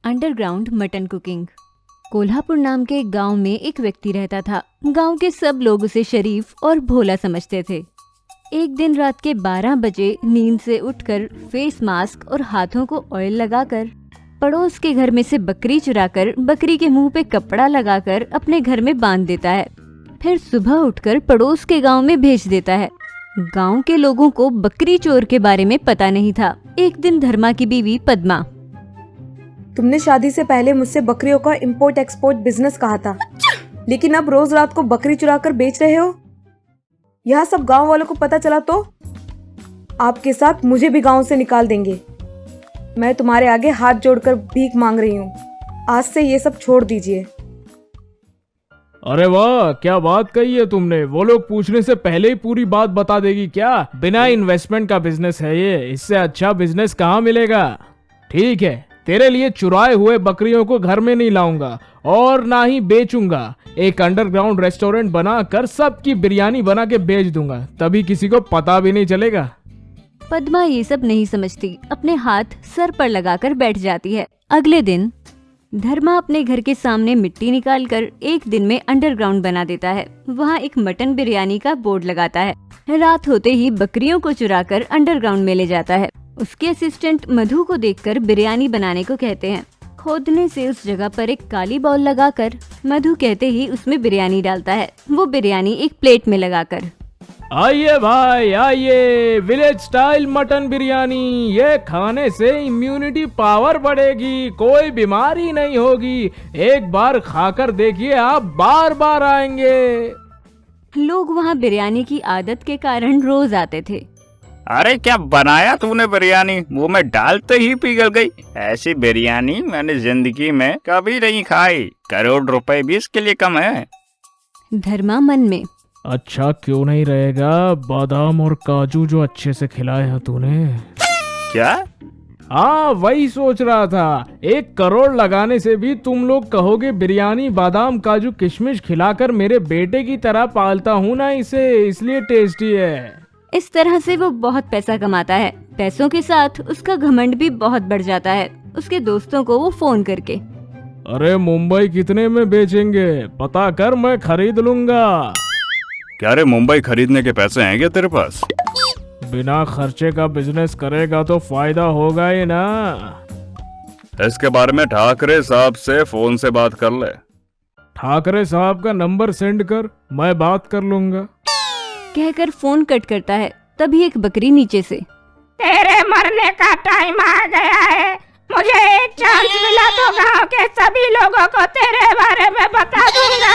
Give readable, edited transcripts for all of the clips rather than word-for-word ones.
Underground mutton cooking. Kolhapur नाम के एक गांव में एक व्यक्ति रहता था। गांव के सब लोग उसे शरीफ और भोला समझते थे। एक दिन रात के 12 बजे नींद से उठकर फेस मास्क और हाथों को ऑयल लगाकर पड़ोस के घर में से बकरी चुराकर बकरी के मुंह पे कपड़ा लगाकर अपने घर में बांध देता है। फिर सुबह उठकर पड़ोस के गांव में भेज देता है। गांव के लोगों को बकरी चोर के बारे में पता नहीं था। एक दिन धर्मा की बीवी पद्मा, तुमने शादी से पहले मुझसे बकरियों का इंपोर्ट एक्सपोर्ट बिजनेस कहा था, लेकिन अब रोज रात को बकरी चुरा कर बेच रहे हो। यह सब गांव वालों को पता चला तो आपके साथ मुझे भी गांव से निकाल देंगे। मैं तुम्हारे आगे हाथ जोड़कर भीख मांग रही हूँ, आज से ये सब छोड़ दीजिए। अरे वाह, क्या बात कही है तुमने। वो लोग पूछने से पहले ही पूरी बात बता देगी क्या? बिना इन्वेस्टमेंट का बिजनेस है ये, इससे अच्छा बिजनेस कहाँ मिलेगा। ठीक है, तेरे लिए चुराए हुए बकरियों को घर में नहीं लाऊंगा और ना ही बेचूंगा। एक अंडरग्राउंड रेस्टोरेंट बनाकर सबकी बिरयानी बना के बेच दूंगा, तभी किसी को पता भी नहीं चलेगा। पद्मा ये सब नहीं समझती, अपने हाथ सर पर लगाकर बैठ जाती है। अगले दिन धर्मा अपने घर के सामने मिट्टी निकालकर एक दिन में अंडरग्राउंड बना देता है। वहाँ एक मटन बिरयानी का बोर्ड लगाता है। रात होते ही बकरियों को चुराकर अंडरग्राउंड में ले जाता है। उसके असिस्टेंट मधु को देखकर बिरयानी बनाने को कहते हैं। खोदने से उस जगह पर एक काली बॉल लगाकर मधु कहते ही उसमें बिरयानी डालता है। वो बिरयानी एक प्लेट में लगाकर, आइए भाई आइए, विलेज स्टाइल मटन बिरयानी, ये खाने से इम्यूनिटी पावर बढ़ेगी, कोई बीमारी नहीं होगी। एक बार खाकर देखिए, आप बार बार आएंगे। लोग वहाँ बिरयानी की आदत के कारण रोज आते थे। अरे क्या बनाया तूने बिरयानी, मुंह में डालते ही पिघल गई। ऐसी बिरयानी मैंने जिंदगी में कभी नहीं खाई। करोड़ रुपए भी इसके लिए कम है। धर्मा मन में, अच्छा क्यों नहीं रहेगा, बादाम और काजू जो अच्छे से खिलाए हैं तूने। क्या? हाँ, वही सोच रहा था। 1 करोड़ लगाने से भी तुम लोग कहोगे बिरयानी बादाम काजू किशमिश खिलाकर मेरे बेटे की तरह पालता हूँ ना इसे, इसलिए टेस्टी है। इस तरह से वो बहुत पैसा कमाता है। पैसों के साथ उसका घमंड भी बहुत बढ़ जाता है। उसके दोस्तों को वो फोन करके, अरे मुंबई कितने में बेचेंगे, पता कर, मैं खरीद लूंगा। क्या रे, मुंबई खरीदने के पैसे हैं क्या तेरे पास? बिना खर्चे का बिजनेस करेगा तो फायदा होगा ही ना। इसके बारे में ठाकरे साहब से फोन से बात कर ले। ठाकरे साहब का नंबर सेंड कर, मैं बात कर लूंगा। कहकर फोन कट करता है। तभी एक बकरी नीचे से, तेरे मरने का टाइम आ गया है, मुझे एक चांस मिला तो गांव के सभी लोगों को तेरे बारे में बता दूंगा।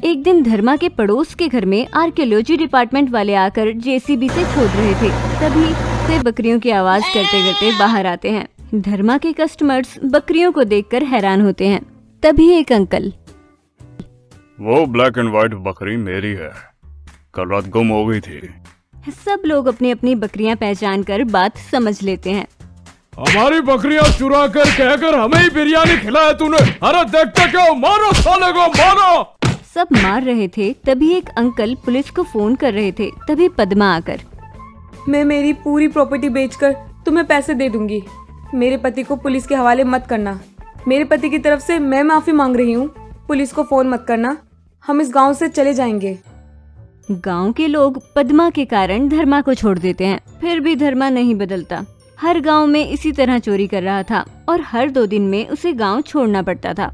एक दिन धर्मा के पड़ोस के घर में आर्कियोलॉजी डिपार्टमेंट वाले आकर जेसीबी से खोद रहे थे। तभी से बकरियों की आवाज करते करते बाहर आते हैं। धर्मा के कस्टमर्स बकरियों को देखकर हैरान होते हैं। तभी एक अंकल, वो ब्लैक एंड व्हाइट बकरी मेरी है, कल रात गुम हो गई थी। सब लोग अपनी अपनी बकरियां पहचान कर बात समझ लेते हैं। हमारी बकरियां चुरा कर कहकर हमें ही बिरयानी खिलाया तूने। अरे देखते क्या, मारो साले को, मारो। सब मार रहे थे। तभी एक अंकल पुलिस को फोन कर रहे थे। तभी पद्मा आकर, मैं मेरी पूरी प्रॉपर्टी बेचकर तुम्हें पैसे दे दूंगी। मेरे पति को पुलिस के हवाले मत करना। मेरे पति की तरफ से मैं माफी मांग रही हूँ। पुलिस को फोन मत करना, हम इस गांव से चले जाएंगे। गांव के लोग पद्मा के कारण धर्मा को छोड़ देते हैं। फिर भी धर्मा नहीं बदलता। हर गांव में इसी तरह चोरी कर रहा था और हर 2 दिन में उसे गांव छोड़ना पड़ता था।